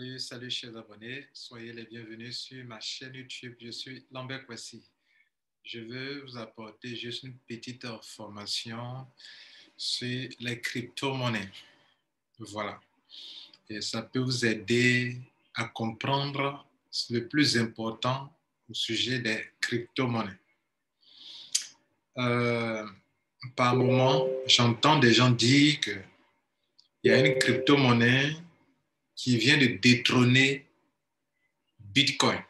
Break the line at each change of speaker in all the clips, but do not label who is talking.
Salut, salut chers abonnés, soyez les bienvenus sur ma chaîne YouTube. Je suis Lambert Kwasi. Je veux vous apporter juste une petite information sur les crypto-monnaies. Voilà. Et ça peut vous aider à comprendre le plus important au sujet des crypto-monnaies. Par moment, j'entends des gens dire qu'il y a une crypto-monnaie qui vient de détrôner Bitcoin.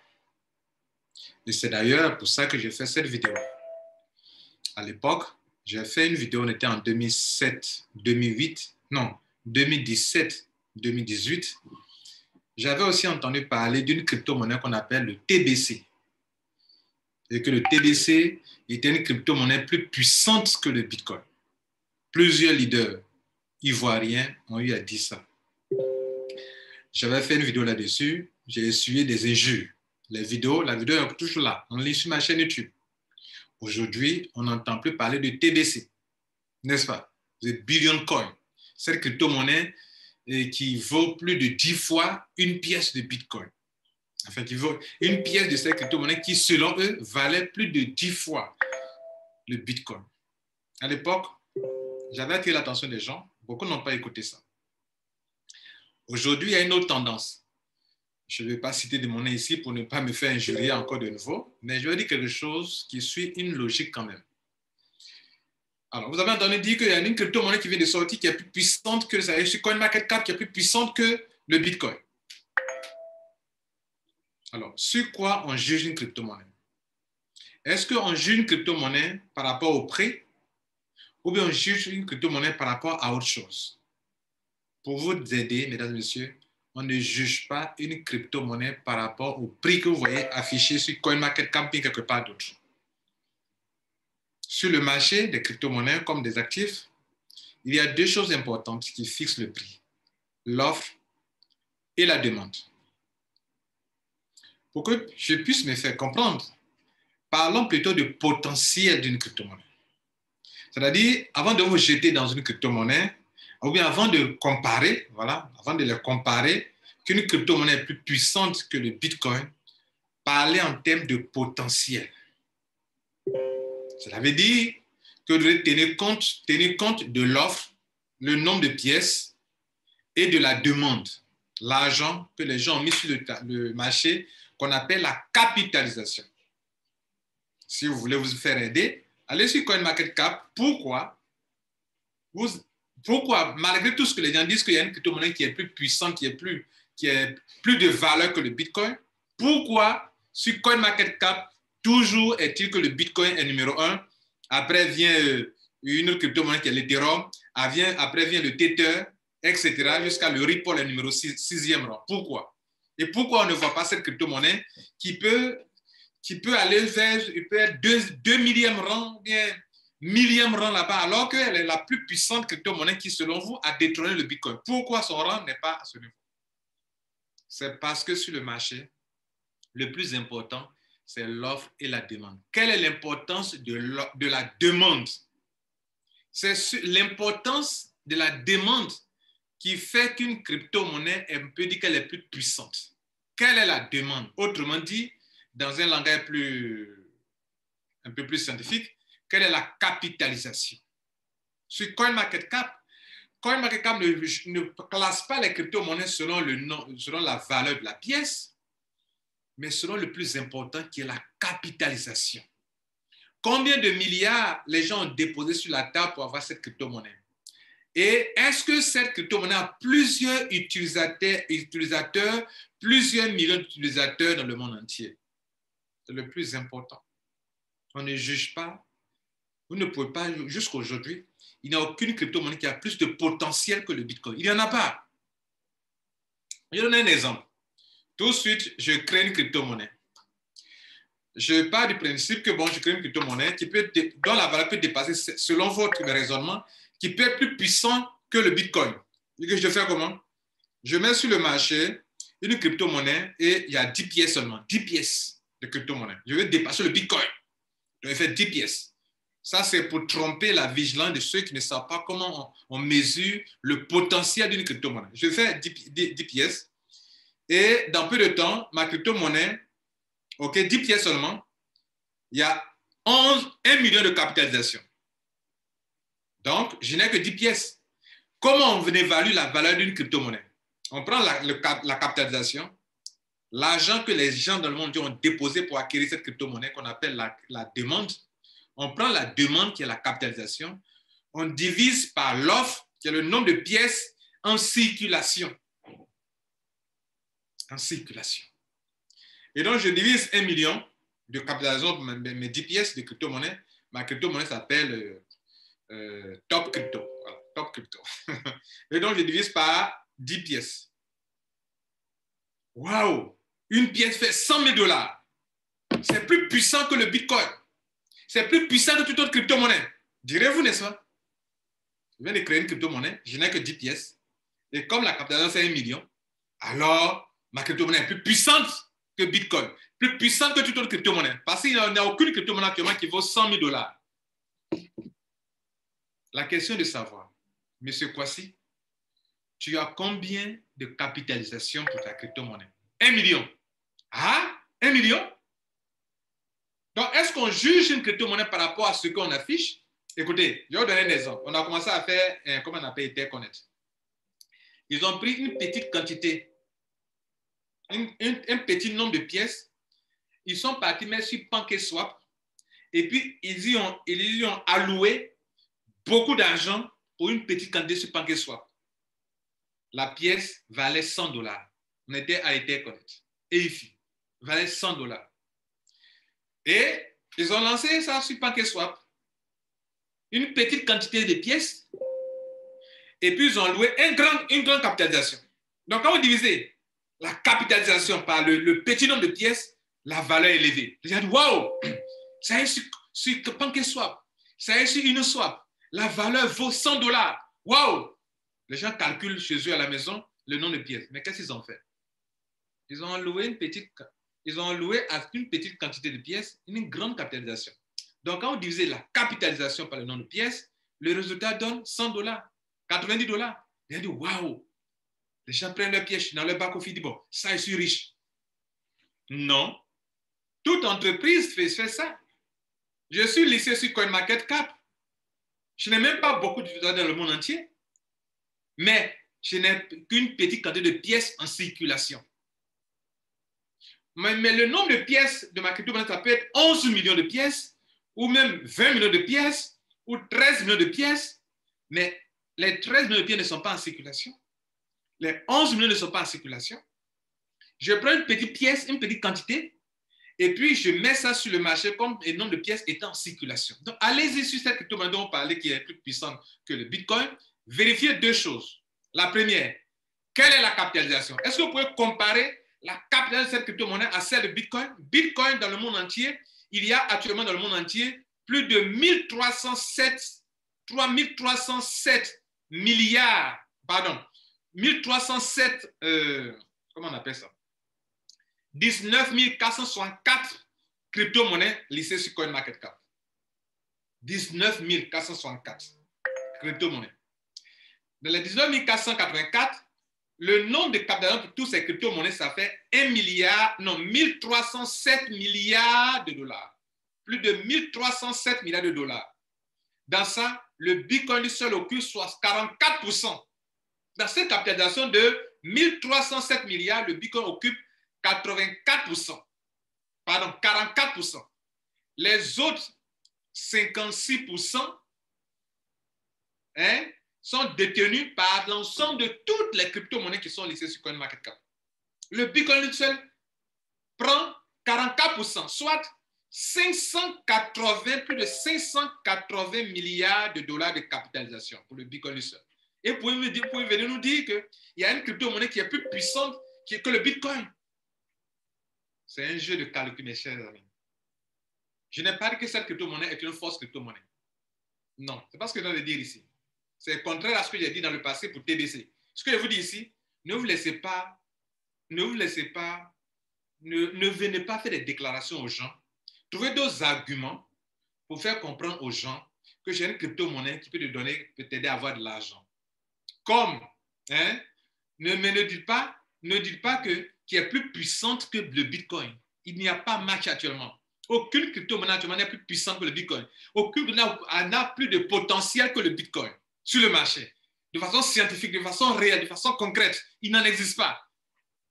Et c'est d'ailleurs pour ça que j'ai fait cette vidéo. À l'époque, j'ai fait une vidéo, on était en 2007, 2008, non, 2017, 2018. J'avais aussi entendu parler d'une crypto-monnaie qu'on appelle le TBC. Et que le TBC était une crypto-monnaie plus puissante que le Bitcoin. Plusieurs leaders ivoiriens ont eu à dire ça. J'avais fait une vidéo là-dessus, j'ai essuyé des injures. La vidéo est toujours là, on lit sur ma chaîne YouTube. Aujourd'hui, on n'entend plus parler de TBC, n'est-ce pas? The Billion Coin. Cette crypto-monnaie qui vaut plus de 10 fois une pièce de Bitcoin. Enfin, qui vaut une pièce de cette crypto-monnaie qui, selon eux, valait plus de 10 fois le Bitcoin. À l'époque, j'avais attiré l'attention des gens. Beaucoup n'ont pas écouté ça. Aujourd'hui, il y a une autre tendance. Je ne vais pas citer de mon nom ici pour ne pas me faire injurier encore de nouveau, mais je vais dire quelque chose qui suit une logique quand même. Alors, vous avez entendu dire qu'il y a une crypto-monnaie qui vient de sortir qui est plus puissante que ça, sur CoinMarketCap qui est plus puissante que le Bitcoin. Alors, sur quoi on juge une crypto-monnaie? Est-ce qu'on juge une crypto-monnaie par rapport au prix ou bien on juge une crypto-monnaie par rapport à autre chose? Pour vous aider, mesdames et messieurs, on ne juge pas une crypto-monnaie par rapport au prix que vous voyez affiché sur CoinMarketCap et quelque part d'autre. Sur le marché des crypto-monnaies comme des actifs, il y a deux choses importantes qui fixent le prix, l'offre et la demande. Pour que je puisse me faire comprendre, parlons plutôt du potentiel d'une crypto-monnaie. C'est-à-dire, avant de vous jeter dans une crypto-monnaie, ou bien avant de comparer, voilà, avant de les comparer, qu'une crypto-monnaie est plus puissante que le Bitcoin, parler en termes de potentiel. Cela veut dire que vous devez tenir compte de l'offre, le nombre de pièces et de la demande, l'argent que les gens ont mis sur le marché, qu'on appelle la capitalisation. Si vous voulez vous faire aider, allez sur CoinMarketCap. Pourquoi, malgré tout ce que les gens disent qu'il y a une crypto-monnaie qui est plus puissante, qui a plus de valeur que le Bitcoin, pourquoi sur CoinMarketCap, toujours est-il que le Bitcoin est numéro 1, après vient une autre crypto-monnaie qui est l'Ethereum, après vient le Tether, etc., jusqu'à le Ripple est numéro 6e rang. Pourquoi? Et pourquoi on ne voit pas cette crypto-monnaie qui peut aller vers, il peut être 2 millième rang, bien millième rang là-bas, alors qu'elle est la plus puissante crypto-monnaie qui, selon vous, a détrôné le Bitcoin. Pourquoi son rang n'est pas à ce niveau? C'est parce que sur le marché, le plus important, c'est l'offre et la demande. Quelle est l'importance de la demande? C'est l'importance de la demande qui fait qu'une crypto-monnaie, on peut dire qu'elle est plus puissante. Quelle est la demande? Autrement dit, dans un langage un peu plus scientifique, quelle est la capitalisation? Sur CoinMarketCap ne classe pas les crypto-monnaies selon la valeur de la pièce, mais selon le plus important qui est la capitalisation. Combien de milliards les gens ont déposé sur la table pour avoir cette crypto-monnaie? Et est-ce que cette crypto-monnaie a plusieurs utilisateurs, plusieurs millions d'utilisateurs dans le monde entier? C'est le plus important. On ne juge pas. Vous ne pouvez pas, jusqu'à aujourd'hui, il n'y a aucune crypto-monnaie qui a plus de potentiel que le Bitcoin. Il n'y en a pas. Je donne un exemple. Tout de suite, je crée une crypto-monnaie. Je pars du principe que, je crée une crypto-monnaie dont la valeur peut dépasser, selon votre raisonnement, qui peut être plus puissant que le Bitcoin. Et que je fais comment? Je mets sur le marché une crypto-monnaie et il y a 10 pièces seulement, 10 pièces de crypto-monnaie. Je vais dépasser le Bitcoin. Je vais faire 10 pièces. Ça, c'est pour tromper la vigilance de ceux qui ne savent pas comment on mesure le potentiel d'une crypto-monnaie. Je vais faire 10 pièces Et dans peu de temps, ma crypto-monnaie, OK, 10 pièces seulement, il y a 1 million de capitalisation. Donc, je n'ai que 10 pièces. Comment on évalue la valeur d'une crypto-monnaie? On prend la capitalisation, l'argent que les gens dans le monde ont déposé pour acquérir cette crypto-monnaie qu'on appelle la demande. On prend la demande qui est la capitalisation, on divise par l'offre qui est le nombre de pièces en circulation. En circulation. Et donc, je divise 1 million de capitalisation pour mes 10 pièces de crypto-monnaie. Ma crypto-monnaie s'appelle Top Crypto. Voilà, Top Crypto. Et donc, je divise par 10 pièces. Waouh! Une pièce fait 100 000 $. C'est plus puissant que le Bitcoin. C'est plus puissant que toute autre crypto-monnaie. Direz-vous, n'est-ce pas? Je viens de créer une crypto-monnaie, je n'ai que 10 pièces. Et comme la capitalisation, c'est 1 million, alors ma crypto-monnaie est plus puissante que Bitcoin, plus puissante que toute autre crypto-monnaie. Parce qu'il n'y a aucune crypto-monnaie actuellement qui vaut 100 000 $. La question est de savoir, Monsieur Kwasi, tu as combien de capitalisation pour ta crypto-monnaie? 1 million. Ah, 1 million? Donc, est-ce qu'on juge une crypto-monnaie par rapport à ce qu'on affiche? Écoutez, je vais vous donner un exemple. On a commencé à faire, comment on appelle, Etherconnect. Ils ont pris une petite quantité, un petit nombre de pièces. Ils sont partis mettre sur PancakeSwap et puis ils y ont alloué beaucoup d'argent pour une petite quantité sur PancakeSwap. La pièce valait 100 $. On était à Etherconnect. Et ici, valait 100 $. Et ils ont lancé ça sur PancakeSwap. Une petite quantité de pièces. Et puis, ils ont loué une grande capitalisation. Donc, quand vous divisez la capitalisation par le petit nombre de pièces, la valeur est élevée. Les gens disent, waouh, ça est sur PancakeSwap, ça est sur Uniswap, la valeur vaut 100 $. Waouh! Les gens calculent chez eux à la maison le nombre de pièces. Mais qu'est-ce qu'ils ont fait? Ils ont loué à une petite quantité de pièces une grande capitalisation. Donc, quand vous divisez la capitalisation par le nombre de pièces, le résultat donne 100 $, 90 $. Ils ont dit, waouh! Les gens prennent leur piège dans leur back-office et disent, bon, ça, je suis riche. Non. Toute entreprise fait ça. Je suis listé sur CoinMarketCap. Je n'ai même pas beaucoup d'utilisateurs dans le monde entier. Mais je n'ai qu'une petite quantité de pièces en circulation. Mais le nombre de pièces de ma crypto-monnaie, ça peut être 11 millions de pièces, ou même 20 millions de pièces, ou 13 millions de pièces. Mais les 13 millions de pièces ne sont pas en circulation. Les 11 millions ne sont pas en circulation. Je prends une petite pièce, une petite quantité, et puis je mets ça sur le marché comme le nombre de pièces étant en circulation. Donc, allez-y sur cette crypto-monnaie dont on parlait, qui est plus puissante que le Bitcoin. Vérifiez 2 choses. La première, quelle est la capitalisation? Est-ce que vous pouvez comparer la capitalisation de cette crypto-monnaie à celle de Bitcoin? Bitcoin, dans le monde entier, il y a actuellement dans le monde entier plus de 1307 milliards, pardon, 1307, comment on appelle ça? 19 464 crypto-monnaies listées sur CoinMarketCap. 19 464 crypto-monnaies. Dans les 19 484, le nombre de capitalisations pour toutes ces crypto-monnaies, ça fait 1307 milliards de dollars. Plus de 1307 milliards de dollars. Dans ça, le Bitcoin seul occupe 44%. Dans cette capitalisation de 1307 milliards, le Bitcoin occupe 84%. Pardon, 44%. Les autres 56% sont détenus par l'ensemble de toutes les crypto-monnaies qui sont listées sur CoinMarketCap. Le Bitcoin seul prend 44%, soit plus de 580 milliards de dollars de capitalisation pour le Bitcoin seul. Et vous pouvez venir nous dire qu'il y a une crypto-monnaie qui est plus puissante que le Bitcoin. C'est un jeu de calcul, mes chers amis. Je n'ai pas dit que cette crypto-monnaie est une fausse crypto-monnaie. Non, c'est pas ce que je viens de dire ici. C'est contraire à ce que j'ai dit dans le passé pour TBC. Ce que je vous dis ici, ne venez pas faire des déclarations aux gens. Trouvez d'autres arguments pour faire comprendre aux gens que j'ai une crypto-monnaie qui peut t'aider à avoir de l'argent. Comme, ne dites pas qu'il qui est plus puissante que le Bitcoin. Il n'y a pas match actuellement. Aucune crypto-monnaie actuellement n'est plus puissante que le Bitcoin. Aucune n'a plus de potentiel que le Bitcoin sur le marché. De façon scientifique, de façon réelle, de façon concrète, il n'en existe pas.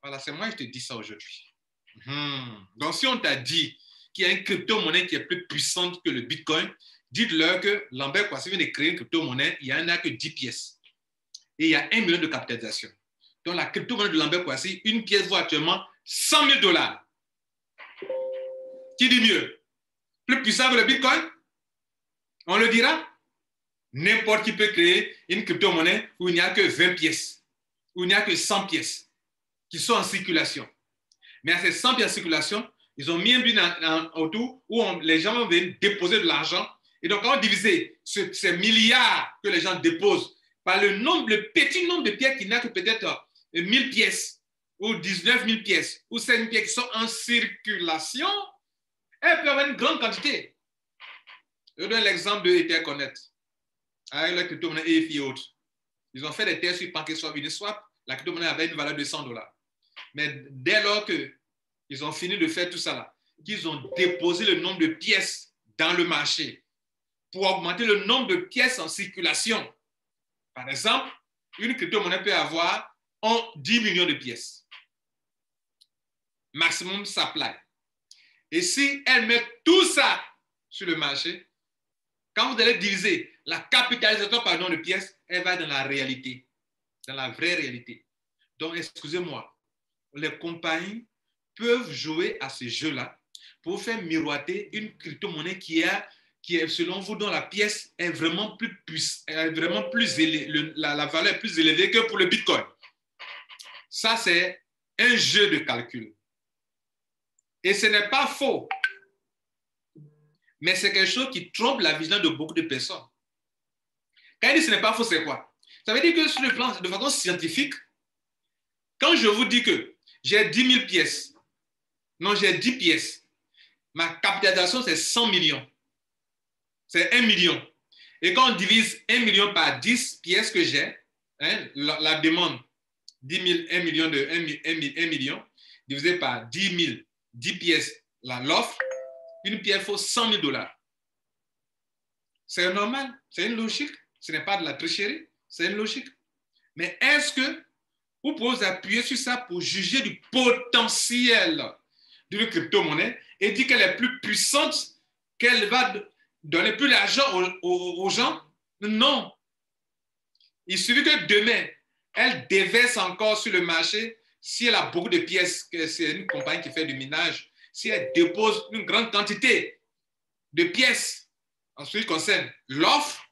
Voilà, c'est moi qui te dis ça aujourd'hui. Donc, si on t'a dit qu'il y a une crypto-monnaie qui est plus puissante que le Bitcoin, dites-leur que Lambert Kouassi vient de créer une crypto-monnaie, il n'y en a que 10 pièces. Et il y a 1 million de capitalisation. Donc, la crypto-monnaie de Lambert Kouassi, une pièce vaut actuellement $100 000. Qui dit mieux? Plus puissant que le Bitcoin? On le dira? N'importe qui peut créer une crypto-monnaie où il n'y a que 20 pièces, où il n'y a que 100 pièces qui sont en circulation. Mais à ces 100 pièces en circulation, ils ont mis un but autour où les gens vont venir déposer de l'argent. Et donc, quand on divise ces milliards que les gens déposent par le petit nombre de pièces qui n'a que peut-être 1000 pièces ou 19 000 pièces ou 5 000 pièces qui sont en circulation, elles peuvent avoir une grande quantité. Je donne l'exemple de Etherconnect avec la crypto-monnaie EFI et autres. Ils ont fait des tests sur PancakeSwap, Uniswap. La crypto-monnaie avait une valeur de $100. Mais dès lors qu'ils ont fini de faire tout ça là, qu'ils ont déposé le nombre de pièces dans le marché pour augmenter le nombre de pièces en circulation. Par exemple, une crypto-monnaie peut avoir 10 millions de pièces. Maximum supply. Et si elle met tout ça sur le marché, quand vous allez diviser la capitalisation par nombre de pièces, elle va dans la réalité, dans la vraie réalité. Donc, excusez-moi, les compagnies peuvent jouer à ce jeu-là pour faire miroiter une crypto-monnaie qui est, selon vous, dont la pièce est vraiment plus élevée, la valeur est plus élevée que pour le Bitcoin. Ça, c'est un jeu de calcul. Et ce n'est pas faux. Mais c'est quelque chose qui trompe la vigilance de beaucoup de personnes. Quand il dit ce n'est pas faux, c'est quoi? Ça veut dire que sur le plan de façon scientifique, quand je vous dis que j'ai 10 000 pièces, non, j'ai 10 pièces, ma capitalisation, c'est 100 millions. C'est 1 million. Et quand on divise 1 million par 10 pièces que j'ai, hein, la demande, 10 000, 1 million de 1 million, divisé par 10 000, 10 pièces, l'offre, une pièce vaut $100 000. C'est normal, c'est une logique. Ce n'est pas de la tricherie, c'est une logique. Mais est-ce que vous pouvez vous appuyer sur ça pour juger du potentiel d'une crypto-monnaie et dire qu'elle est plus puissante, qu'elle va donner plus d'argent aux gens? Non. Il suffit que demain, elle déverse encore sur le marché, si elle a beaucoup de pièces, que c'est une compagnie qui fait du minage, si elle dépose une grande quantité de pièces en ce qui concerne l'offre,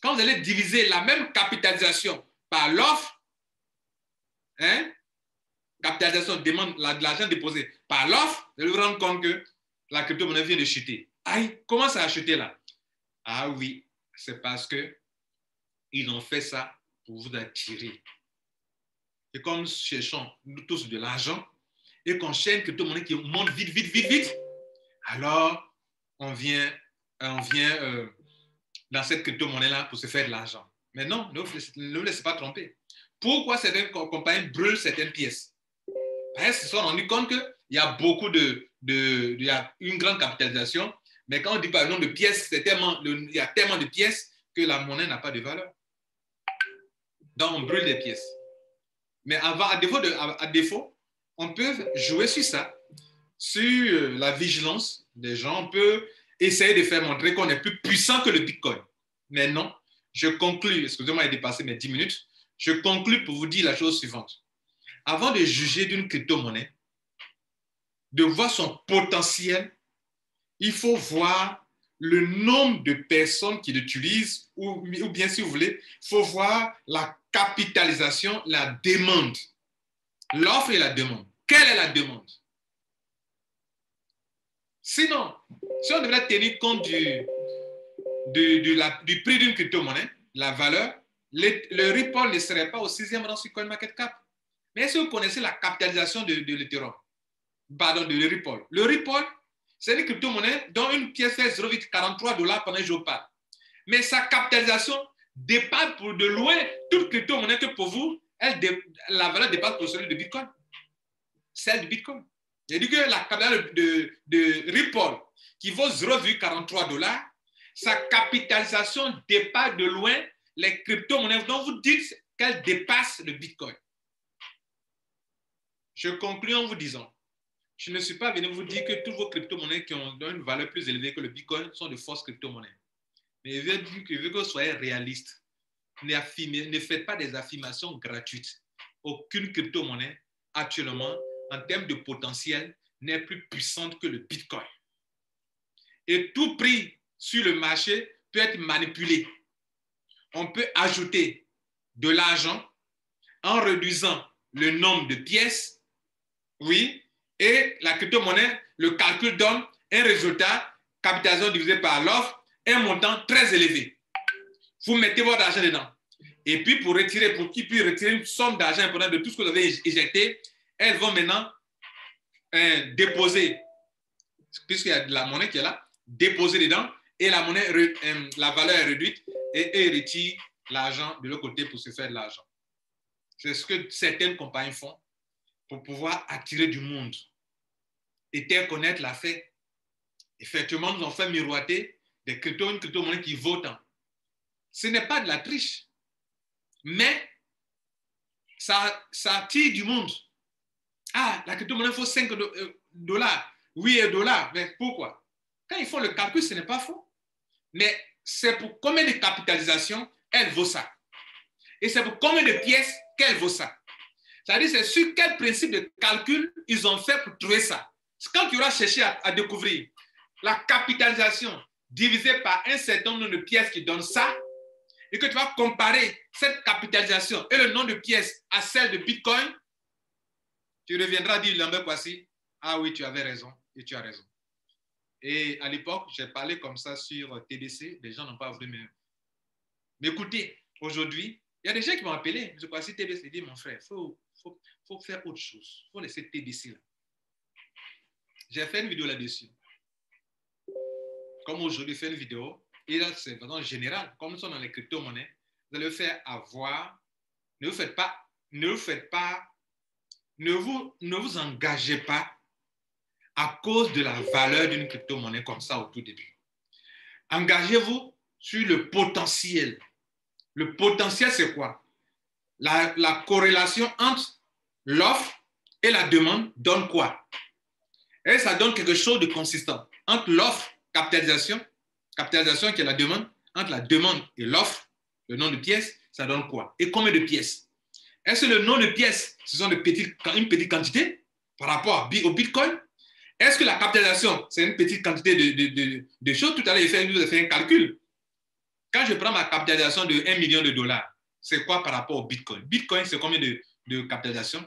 quand vous allez diviser la même capitalisation par l'offre, hein, capitalisation demande de l'argent déposé par l'offre, vous allez vous rendre compte que la crypto-monnaie vient de chuter. Aïe, comment ça a chuté là? Ah oui, c'est parce qu'ils ont fait ça pour vous attirer. Et comme nous cherchons nous tous de l'argent et qu'on cherche une crypto-monnaie qui monte vite, vite, vite, vite, alors on vient dans cette crypto-monnaie-là pour se faire de l'argent. Mais non, ne vous laissez pas tromper. Pourquoi certaines compagnies brûlent certaines pièces? Parce qu'ils se sont rendus compte qu'il y a beaucoup il y a une grande capitalisation, mais quand on dit par le nombre de pièces, il y a tellement de pièces que la monnaie n'a pas de valeur. Donc, on brûle des pièces. Mais à défaut, on peut jouer sur ça, sur la vigilance des gens. On peut essayer de faire montrer qu'on est plus puissant que le Bitcoin. Mais non, je conclus, excusez-moi, j'ai dépassé mes 10 minutes, je conclus pour vous dire la chose suivante. Avant de juger d'une crypto-monnaie, de voir son potentiel, il faut voir le nombre de personnes qui l'utilisent ou bien, si vous voulez, il faut voir la capitalisation, la demande. L'offre et la demande. Quelle est la demande? Sinon, si on devrait tenir compte du prix d'une crypto-monnaie, la valeur, le Ripple ne serait pas au 6e rang sur CoinMarketCap. Mais est-ce que vous connaissez la capitalisation de l'Ethereum? Pardon, de Ripple. Le Ripple, c'est une crypto-monnaie dont une pièce fait $0,43 pendant que je parle. Mais sa capitalisation dépasse pour de loin toute crypto-monnaie que pour vous, la valeur dépasse pour celui de Bitcoin. celle du Bitcoin. J'ai dit que la capitalisation de Ripple, qui vaut 0,43 $, sa capitalisation dépasse de loin les crypto-monnaies dont vous dites qu'elle dépasse le Bitcoin. Je conclue en vous disant, je ne suis pas venu vous dire que toutes vos crypto-monnaies qui ont une valeur plus élevée que le Bitcoin sont de fausses crypto-monnaies. Mais je veux que vous soyez réaliste. Ne faites pas des affirmations gratuites. Aucune crypto-monnaie, actuellement, en termes de potentiel, n'est plus puissante que le Bitcoin. Et tout prix sur le marché peut être manipulé. On peut ajouter de l'argent en réduisant le nombre de pièces, oui, et la crypto-monnaie, le calcul donne un résultat, capitalisation divisé par l'offre, un montant très élevé. Vous mettez votre argent dedans. Et puis, pour qu'ils puissent retirer une somme d'argent importante de tout ce que vous avez éjecté, elles vont maintenant déposer, puisqu'il y a de la monnaie qui est là, déposer dedans, et la monnaie, la valeur est réduite, et eux retirent l'argent de l'autre côté pour se faire de l'argent. C'est ce que certaines compagnies font pour pouvoir attirer du monde. Et Terre Connect l'a fait. Effectivement, nous avons fait miroiter une crypto-monnaie qui vaut tant. Ce n'est pas de la triche, mais ça attire du monde. Ah, la crypto-monnaie vaut 5 $, 8 $, mais pourquoi? Quand ils font le calcul, ce n'est pas faux. Mais c'est pour combien de capitalisation elle vaut ça? Et c'est pour combien de pièces qu'elle vaut ça? C'est-à-dire, c'est sur quel principe de calcul ils ont fait pour trouver ça. C'est quand tu auras cherché à découvrir la capitalisation divisée par un certain nombre de pièces qui donne ça, et que tu vas comparer cette capitalisation et le nombre de pièces à celle de Bitcoin, tu reviendras dire, Lambert Kwasi, ah oui, tu avais raison, et tu as raison. Et à l'époque, j'ai parlé comme ça sur TDC, les gens n'ont pas voulu m'écouter. Aujourd'hui, il y a des gens qui m'ont appelé, je crois que TDC dit, mon frère, il faut faire autre chose, il faut laisser TDC là. J'ai fait une vidéo là-dessus. Comme aujourd'hui, j'ai fait une vidéo, et là, c'est vraiment général. Comme nous sommes dans les crypto-monnaies, vous allez le faire avoir. Ne vous engagez pas à cause de la valeur d'une crypto-monnaie comme ça au tout début. Engagez-vous sur le potentiel. Le potentiel, c'est quoi? La corrélation entre l'offre et la demande donne quoi? Et ça donne quelque chose de consistant. Entre l'offre, capitalisation qui est la demande, entre la demande et l'offre, le nombre de pièces, ça donne quoi? Et combien de pièces? Est-ce que le nombre de pièces, ce sont une petite quantité par rapport au Bitcoin? Est-ce que la capitalisation, c'est une petite quantité de choses? Tout à l'heure, il nous a fait un calcul. Quand je prends ma capitalisation de 1 million de dollars, c'est quoi par rapport au Bitcoin? Bitcoin, c'est combien de capitalisation?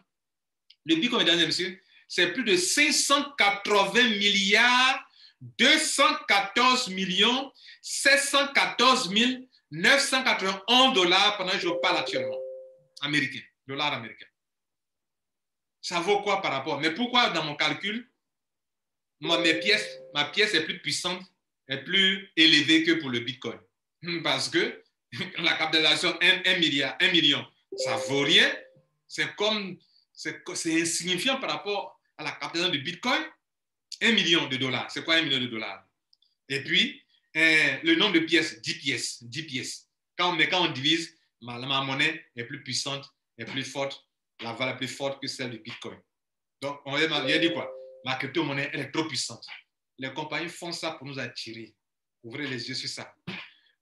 Le Bitcoin, mesdames et messieurs, c'est plus de 580 milliards 214 millions 714 991 $, pendant que je parle actuellement. Américain, dollars américains. Ça vaut quoi par rapport? Mais pourquoi dans mon calcul, ma pièce est plus puissante, est plus élevée que pour le Bitcoin? Parce que la capitalisation 1 million, ça vaut rien. C'est insignifiant par rapport à la capitalisation du Bitcoin. 1 million de dollars. C'est quoi 1 million de dollars? Et puis, le nombre de pièces, 10 pièces. 10 pièces. Quand on divise, ma monnaie est plus puissante, est plus forte, la valeur est plus forte que celle du Bitcoin. Donc, on a dit quoi? Ma crypto-monnaie, elle est trop puissante. Les compagnies font ça pour nous attirer. Ouvrez les yeux sur ça.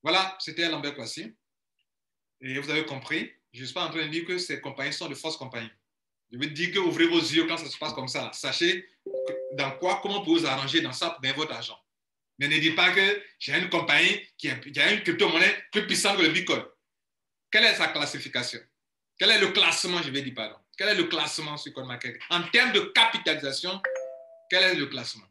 Voilà, c'était Lambert Kwasi. Et vous avez compris, je ne suis pas en train de dire que ces compagnies sont de fausses compagnies. Je veux dire que ouvrez vos yeux quand ça se passe comme ça. Sachez comment vous vous arranger dans ça pour gagner votre argent. Mais ne dites pas que j'ai une compagnie qui a une crypto-monnaie plus puissante que le Bitcoin. Quelle est sa classification? Quel est le classement, je vais dire, pardon. Quel est le classement sur CoinMarketCap? En termes de capitalisation, quel est le classement?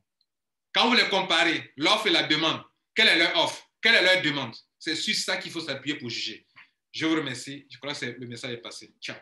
Quand vous les comparez, l'offre et la demande, quelle est leur offre? Quelle est leur demande? C'est sur ça qu'il faut s'appuyer pour juger. Je vous remercie. Je crois que le message est passé. Ciao.